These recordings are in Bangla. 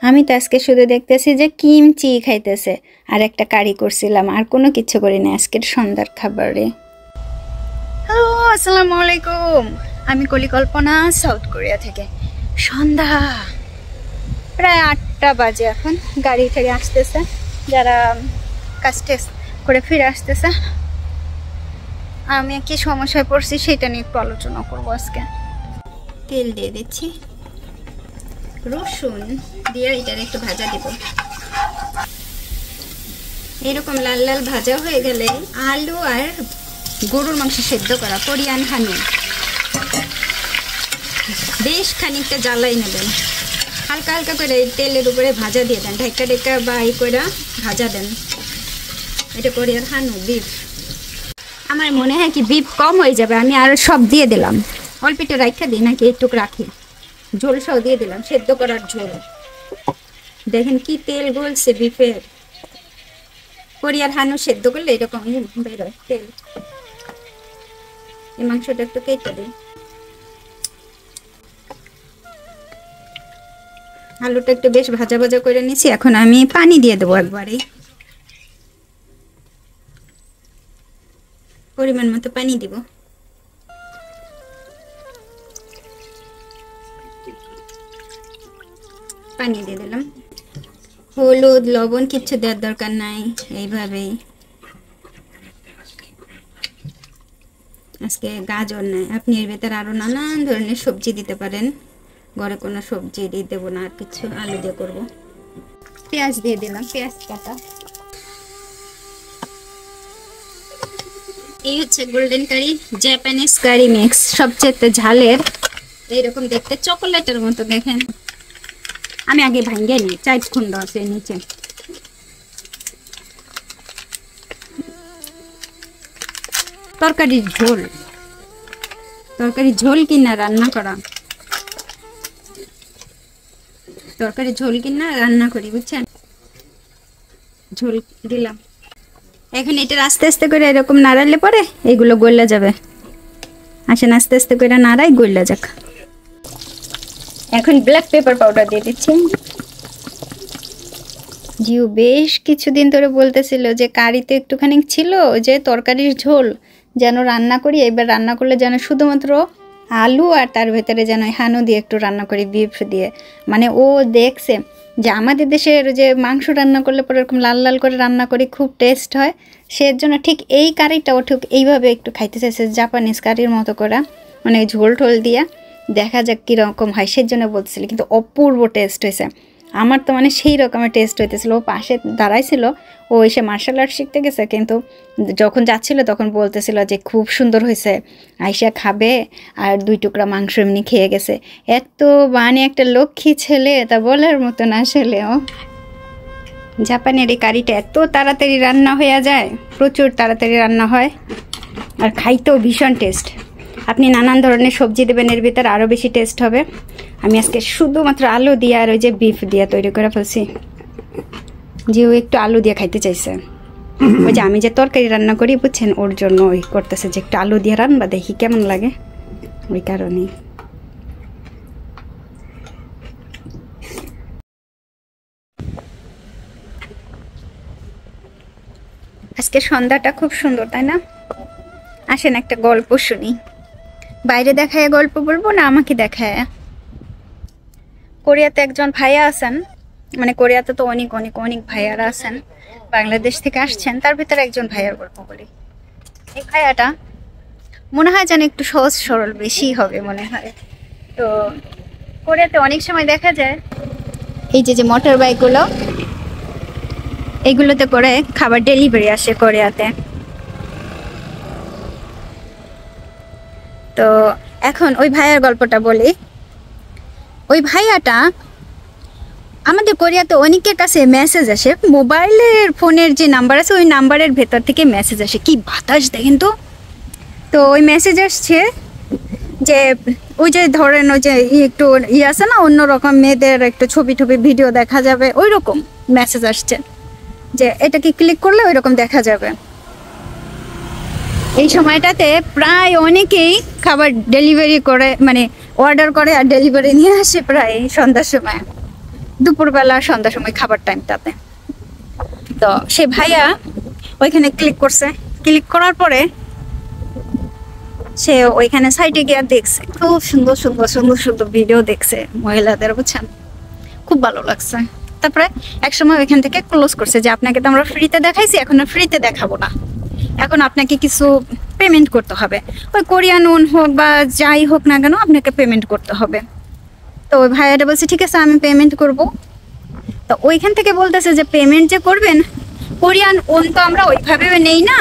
আমি তো আজকে শুধু দেখতেছি যে কিমচি খাইতেছে আর একটা কারি করছিলাম, আর কোনো কিছু করি না আজকের সন্ধ্যার খাবারে। হ্যালো, আসসালামু আলাইকুম। আমি কলিকল্পনা, সাউথ কোরিয়া থেকে। সন্ধ্যা প্রায় 8টা বাজে এখন। গাড়ি থেকে আসতেছে যারা কাজ টেস্ট করে ফিরে আসতেছে। আমি কি সমস্যায় পড়ছি সেটা নিয়ে একটু আলোচনা করবো আজকে। তেল দিয়ে দিচ্ছি, রসুন দিয়ে এটার একটু ভাজা দিব। এরকম লাল লাল ভাজা হয়ে গেলে আলু আর গরুর মাংস সেদ্ধ করা কোরিয়ান হানু বেশ খানিকটা জ্বালাই নেবেন। হালকা হালকা করে তেলের উপরে ভাজা দিয়ে দেন, ঢেকা ঢেকা বা এই করে ভাজা দেন। এটা কোরিয়ান হানু বিফ। আমার মনে হয় কি বিফ কম হয়ে যাবে, আমি আর সব দিয়ে দিলাম। অল্প একটু রাখা দিই নাকি একটু রাখি, ঝোল সহ দিয়ে দিলাম, সেদ্ধ করার ঝোল। দেখেন কি তেল গলছে বিফের। কোরিয়ার হানু সেদ্ধ করলে এরকম বেরোয় তেল। এই মাংসটা একটু কেটে দিই। আলুটা একটু বেশ ভাজা ভাজা করে নিয়েছি, এখন আমি পানি দিয়ে দেবো একবারে। পরিমাণ মতো পানি দিব। পানি দিয়ে দিলাম। হলুদ লবণ কিচ্ছু দেওয়ার দরকার নাই, এইভাবেই। আজকে গাজর নাই, আপনি এর ভেতরে আরো নানান ধরনের সবজি দিতে পারেন। ঘরে কোনো সবজি দিয়ে দেবো না, আর কিছু আলু দিয়ে করবো। পেঁয়াজ দিয়ে দিলাম, পেঁয়াজ কাটা। এই হচ্ছে গোল্ডেন কারি, জাপানিজ কারি মিক্স, সবচেয়ে ঝালের। এইরকম দেখতে চকোলেটের মতো দেখেন। আমি আগে ভাঙ্গে নিই, 4 খন্ড আছে নিচে। তরকারির ঝোল, তরকারি ঝোল কিনা রান্না করা, তরকারি ঝোল কিনা রান্না করি, বুঝছেন। ঝোল দিলাম। এখন এটা আস্তে আস্তে করে এরকম নাড়ালে পরে এগুলো গলে যাবে। আসেন আস্তে আস্তে করে নাড়াই, গলে যাক। এখন ব্ল্যাক পেপার পাউডার দিয়ে দিচ্ছি। জিও বেশ কিছুদিন ধরে বলতেছিল যে কারিতে একটুখানি ছিল যে তরকারির ঝোল যেন রান্না করি। এবার রান্না করলে যেন শুধুমাত্র আলু আর তার ভেতরে যেন হানু দিয়ে একটু রান্না করি, বিফ দিয়ে। মানে ও দেখছে যে আমাদের দেশের যে মাংস রান্না করলে পরে এরকম লাল লাল করে রান্না করি, খুব টেস্ট হয়। সের জন্য ঠিক এই কারিটাও ঠিক এইভাবে একটু খাইতে চাইছে, জাপানিজ কারির মতো করা, মানে ঝোল টোল দিয়া। দেখা যাক কীরকম হয়, সেই জন্য বলতেছিল। কিন্তু অপূর্ব টেস্ট হয়েছে। আমার তো মানে সেই রকমের টেস্ট হইতেছিল। ও পাশে দাঁড়াইছিল, ও এসে মার্শাল আর্ট শিখতে গেছে, কিন্তু যখন যাচ্ছিল তখন বলতেছিল যে খুব সুন্দর হয়েছে, আইসা খাবে। আর 2 টুকরা মাংস এমনি খেয়ে গেছে। এত মানে একটা লক্ষ্মী ছেলে, তা বলার মতো না আসলে। ও জাপানের এই কারিটা এত তাড়াতাড়ি রান্না হয়ে যায়, প্রচুর তাড়াতাড়ি রান্না হয়, আর খাইতেও ভীষণ টেস্ট। আপনি নানান ধরনের সবজি দেবেন এর ভিতরে, আরও বেশি টেস্ট হবে। আমি আজকে শুধুমাত্র আলু দিয়ে আর ওই যে বিফ দিয়ে তৈরি করে ফেলছি। যে ও একটু আলু দিয়ে খাইতে চাইছে। ওই যে আমি যে তরকারি রান্না করি, বুঝছেন, ওর জন্য ওই করতেছে যে একটু আলু দিয়ে রান্না দেখি কেমন লাগে, ওই কারণেই। আজকে সন্ধ্যাটা খুব সুন্দর, তাই না? আসেন একটা গল্প শুনি। বাইরে দেখায় গল্প বলবো না আমাকে দেখায়? কোরিয়াতে একজন ভাইয়া আছেন, মানে কোরিয়াতে তো অনেক অনেক অনেক ভাইয়ারা আছেন, বাংলাদেশ থেকে আসছেন। তার ভিতরে একজন ভাইয়ার গল্প বলি। এই ভাইয়াটা মনে হয় যেন একটু সহজ সরল বেশি হবে মনে হয়। তো কোরিয়াতে অনেক সময় দেখা যায় এই যে মোটর বাইকগুলো, এগুলোতে করে খাবার ডেলিভারি আসে কোরিয়াতে। তো এখন ওই ভাইয়ার গল্পটা বলি। ওই ভাইয়াটা, আমাদের কোরিয়াতে অনেকের কাছে মেসেজ আসে, মোবাইলের ফোনের যে নাম্বার আছে ওই নাম্বারের ভেতর থেকে মেসেজ আসে। কি বাতাস দেখেন তো। তো ওই মেসেজ আসছে যে ওই যে ধরেন ওই যে একটু আছে না, অন্যরকম মেয়েদের একটু ছবি টবি ভিডিও দেখা যাবে, ওই রকম মেসেজ আসছে যে এটাকে ক্লিক করলে ওই রকম দেখা যাবে। এই সময়টাতে প্রায় অনেকেই খাবার ডেলিভারি করে, মানে অর্ডার করে আর ডেলিভারি নিয়ে আসে প্রায় সন্ধ্যার সময়। দুপুরবেলা সন্ধ্যার সময় খাবার টাইমটাতে। তো সে ভাইয়া ওইখানে ক্লিক করছে, ক্লিক করার পরে সে ওইখানে সাইটে গিয়ে দেখছে খুব সুন্দর সুন্দর সুন্দর সুন্দর ভিডিও দেখছে মহিলাদের, বুঝছেন, খুব ভালো লাগছে। তারপরে একসময় ওইখান থেকে ক্লোজ করছে যে আপনাকে তো আমরা ফ্রিতে দেখাইছি, এখন আর ফ্রিতে দেখাবো না, এখন আপনাকে কিছু পেমেন্ট করতে হবে, ওই কোরিয়ান ওন হোক বা যাই হোক না কেন আপনাকে পেমেন্ট করতে হবে। তো ওই ভাইয়াটা বলছে ঠিক আছে আমি পেমেন্ট করব। তো ওইখান থেকে বলতেছে যে পেমেন্ট যে করবেন, কোরিয়ান ওন তো আমরা ওইভাবে নেই না,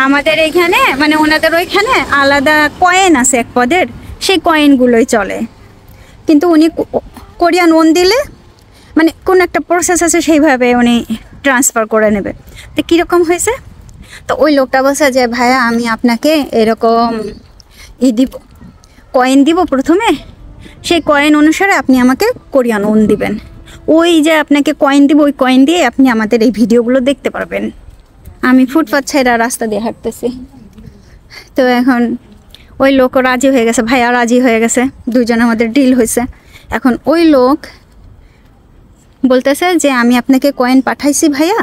আমাদের এইখানে মানে ওনাদের ওইখানে আলাদা কয়েন আছে এক পদের, সেই কয়েনগুলোই চলে। কিন্তু উনি কোরিয়ান ওন দিলে মানে কোন একটা প্রসেস আছে সেইভাবে উনি ট্রান্সফার করে নেবে। তো কীরকম হয়েছে, তো ওই লোকটা বলছে যে ভাইয়া আমি আপনাকে এরকম দিব, কয়েন দিব প্রথমে, সেই কয়েন অনুসারে আপনি আমাকে কোরিয়ান ওন দিবেন, ওই যে আপনাকে কয়েন দিব, ওই কয়েন দিয়ে আপনি আমাদের এই ভিডিওগুলো দেখতে পারবেন। আমি ফুটপাথ ছাইরা রাস্তা দিয়ে হাঁটতেছি। তো এখন ওই লোকও রাজি হয়ে গেছে, ভাইয়া রাজি হয়ে গেছে, দুজন আমাদের ডিল হয়েছে। এখন ওই লোক বলতেছে যে আমি আপনাকে কয়েন পাঠাইছি ভাইয়া,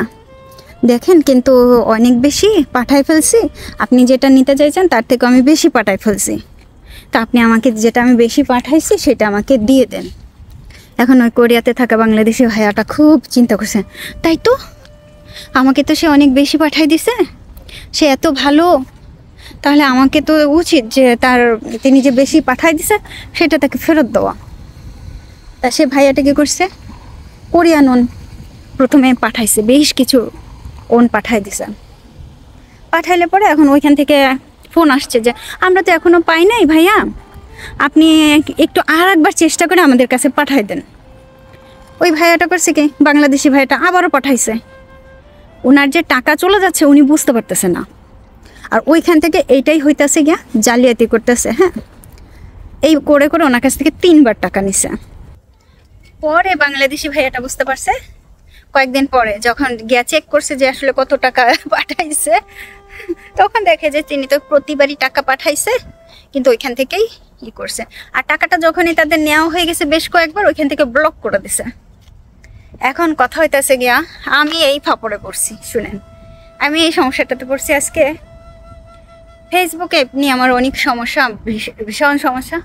দেখেন কিন্তু অনেক বেশি পাঠাই ফেলছি, আপনি যেটা নিতে চাইছেন তার থেকে আমি বেশি পাঠাই ফেলছি, তা আপনি আমাকে যেটা আমি বেশি পাঠাইছি সেটা আমাকে দিয়ে দেন। এখন ওই কোরিয়াতে থাকা বাংলাদেশি ভাইয়াটা খুব চিন্তা করছে, তাই তো আমাকে তো সে অনেক বেশি পাঠাই দিছে, সে এত ভালো, তাহলে আমাকে তো উচিত যে তিনি যে বেশি পাঠাই দিছে সেটা তাকে ফেরত দেওয়া। তা সে ভাইয়াটা কি করছে, কোরিয়ান ওন প্রথমে পাঠাইছে, বেশ কিছু ওন পাঠাই দিছে। পাঠাইলে পরে এখন ওইখান থেকে ফোন আসছে যে আমরা তো এখনও পাই নাই ভাইয়া, আপনি একটু আর একবার চেষ্টা করে আমাদের কাছে পাঠাই দেন। ওই ভাইয়াটা করছে কি, বাংলাদেশি ভাইয়াটা আবারও পাঠাইছে, ওনার যে টাকা চলে যাচ্ছে উনি বুঝতে পারতেছে না, আর ওইখান থেকে এইটাই হইতেছে গিয়া জালিয়াতি করতেছে। হ্যাঁ, এই করে করে ওনার কাছ থেকে 3 বার টাকা নিছে। পরে বাংলাদেশি ভাইয়াটা বুঝতে পারছে, কয়েকদিন পরে যখন গিয়া চেক করছে যে আসলে কত টাকা পাঠাইছে, তখন দেখে যে তিনি তো প্রতিবারই টাকা পাঠাইছে, কিন্তু ওইখান থেকেই করছে। আর টাকাটা যখনই তাদের নেওয়া হয়ে গেছে বেশ কয়েকবার, ওইখান থেকে ব্লক করে দিছে। এখন কথা হইতেছে গিয়া আমি এই ফাপড়ে পড়ছি, শুনেন আমি এই সমস্যাটাতে পড়ছি আজকে। ফেসবুকে নিয়ে আমার অনেক সমস্যা, ভীষণ সমস্যা।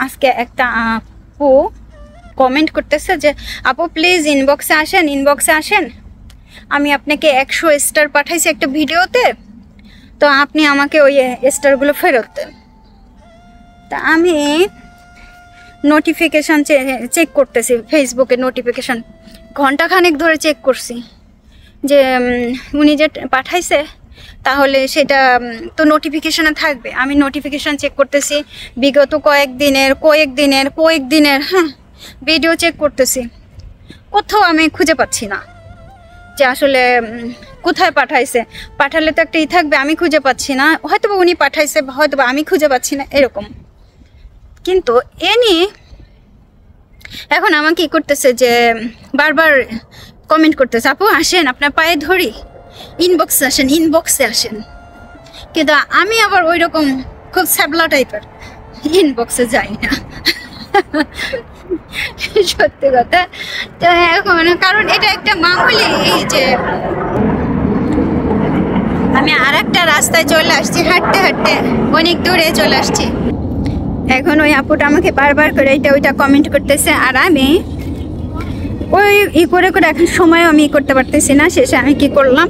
আজকে একটা আপু কমেন্ট করতেছে যে আপু প্লিজ ইনবক্সে আসেন, আমি আপনাকে 100 স্টার পাঠাইছি একটা ভিডিওতে, তো আপনি আমাকে ওই স্টারগুলো ফেরত দেন। তা আমি নোটিফিকেশান চেক করতেছি, ফেসবুকে নোটিফিকেশান ঘন্টাখানেক ধরে চেক করছি যে উনি যে পাঠাইছে তাহলে সেটা তো নোটিফিকেশানে থাকবে। আমি নোটিফিকেশান চেক করতেছি বিগত কয়েকদিনের হ্যাঁ ভিডিও চেক করতেছি, কোথাও আমি খুঁজে পাচ্ছি না যে আসলে কোথায় পাঠাইছে। পাঠালে তো একটা থাকবে, আমি খুঁজে পাচ্ছি না, হয়তো বা উনি পাঠাইছে, হয়তো বা আমি খুঁজে পাচ্ছি না, এরকম। কিন্তু এখন আমাকে কি করতেছে যে বারবার কমেন্ট করতেছে আপু আসেন, আপনার পায়ে ধরি, ইনবক্সে আসেন। কিন্তু আমি আবার ওই রকম খুব স্যাবলা টাইপের, ইনবক্সে যাই না সত্যি কথা। তো এখন কারণ এটা একটা মামুলি, এই যে আমি আর একটা রাস্তায় চলে আসছি, হাঁটতে হাঁটতে অনেক দূরে চলে আসছি। এখন ওই আপুটা আমাকে বারবার করে এটা ওইটা কমেন্ট করতেছে, আর আমি ওই করে এখন সময় আমি করতে পারতেছি না। শেষে আমি কি করলাম,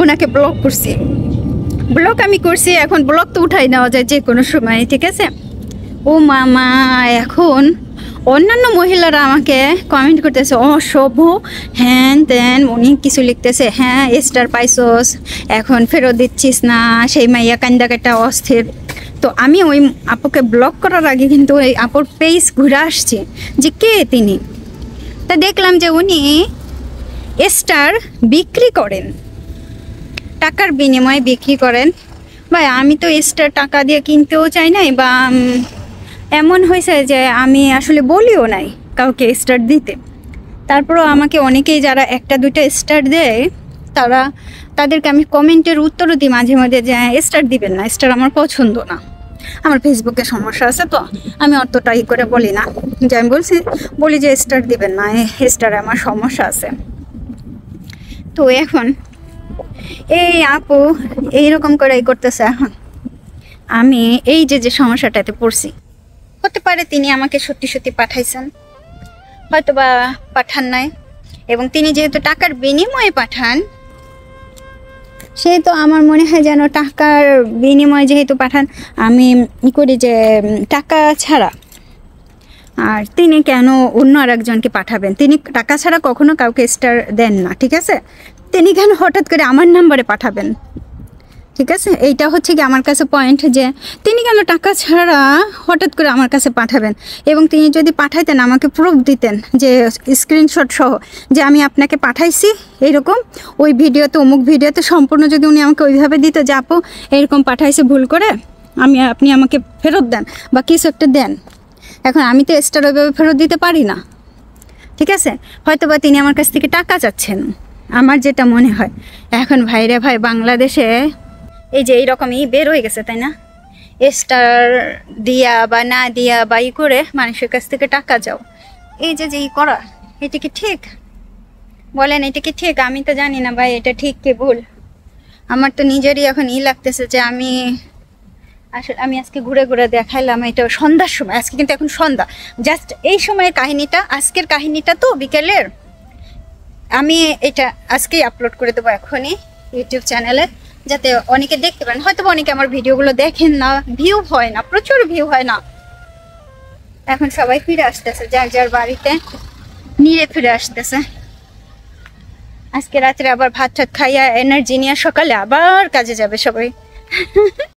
ওনাকে ব্লক করছি। এখন ব্লক তো উঠাই নেওয়া যায় যে কোনো সময়, ঠিক আছে। ও মামা, এখন অন্যান্য মহিলারা আমাকে কমেন্ট করতেছে অসভ্য, হ্যান ত্যান অনেক কিছু লিখতেছে। হ্যাঁ স্টার পাইছস, এখন ফেরত দিচ্ছিস না, সেই মাইয়া কান্দা কাটা অস্থির। তো আমি ওই আপুকে ব্লক করার আগে কিন্তু ওই আপুর পেজ ঘুরে আসছি যে কে তিনি। তা দেখলাম যে উনি স্টার বিক্রি করেন, টাকার বিনিময়ে বিক্রি করেন। ভাই আমি তো স্টার টাকা দিয়ে কিনতেও চাই নাই, বা এমন হয়েছে যে আমি আসলে বলিও নাই কাউকে স্টার দিতে। তারপরও আমাকে অনেকেই যারা 1-2টা স্টার দেয় তাদেরকে আমি কমেন্টের উত্তরও দিই মাঝে মাঝে যে স্টার দিবেন না, স্টার আমার পছন্দ না। আমার ফেসবুকে সমস্যা আছে তো আমি অতটা ই করে বলি না, যে আমি বলি যে স্টার দিবেন না, স্টারে আমার সমস্যা আছে। তো এখন এই আপু এইরকম করে করতেছে। এখন আমি এই যে সমস্যাটাতে পড়ছি, হতে পারে তিনি আমাকে সত্যি সত্যি পাঠাইছেন, হয়তো বা পাঠান নাই, এবং তিনি যেহেতু টাকার বিনিময়ে পাঠান, সেহেতু আমার মনে হয় যেন টাকার বিনিময়ে যেহেতু পাঠান, আমি করি যে টাকা ছাড়া। আর তিনি কেন অন্য আর একজনকে পাঠাবেন? তিনি টাকা ছাড়া কখনো কাউকে স্টার দেন না, ঠিক আছে? তিনি কেন হঠাৎ করে আমার নাম্বারে পাঠাবেন? ঠিক আছে, এইটা হচ্ছে কি আমার কাছে পয়েন্ট, যে তিনি কেন টাকা ছাড়া হঠাৎ করে আমার কাছে পাঠাবেন? এবং তিনি যদি পাঠাইতেন আমাকে প্রুফ দিতেন, যে স্ক্রিনশট সহ, যে আমি আপনাকে পাঠাইছি এরকম, ওই ভিডিওতে অমুক ভিডিওতে সম্পূর্ণ যদি উনি আমাকে ওইভাবে দিত যে আপু এরকম পাঠাইছে ভুল করে, আপনি আমাকে ফেরত দেন বা কিছু একটা দেন। এখন আমি তো স্টার ওইভাবে ফেরত দিতে পারি না, ঠিক আছে? হয়তো বা তিনি আমার কাছ থেকে টাকা চাচ্ছেন, আমার যেটা মনে হয়। এখন ভাইরে ভাই, বাংলাদেশে এই যে এইরকমই বের হয়ে গেছে, তাই না? স্টার দিয়া বা না দিয়া বা ই করে মানুষের কাছ থেকে টাকা যাও, এই যে ই করা, এটা কি ঠিক? বলেন, এটা কি ঠিক? আমি তো জানি না ভাই এটা ঠিক কি ভুল। আমার তো নিজেরই এখন লাগতেছে যে আসলে আমি আজকে ঘুরে ঘুরে দেখাইলাম এটা সন্ধ্যার সময়, আজকে কিন্তু এখন সন্ধ্যা, জাস্ট এই সময়ের কাহিনীটা, আজকের কাহিনীটা তো বিকেলের, আমি এটা আজকেই আপলোড করে দেবো এখনই ইউটিউব চ্যানেলে, যাতে অনেকে দেখতে পারেন। হয়তো অনেকে আমার ভিডিওগুলো দেখেন না, ভিউ হয় না, প্রচুর ভিউ হয় না। এখন সবাই ফিরে আসতেছে যার যার বাড়িতে, নিয়ে ফিরে আসতেছে। আজকে রাত্রে আবার ভাত টাত খাইয়া এনার্জি নিয়ে সকালে আবার কাজে যাবে সবাই।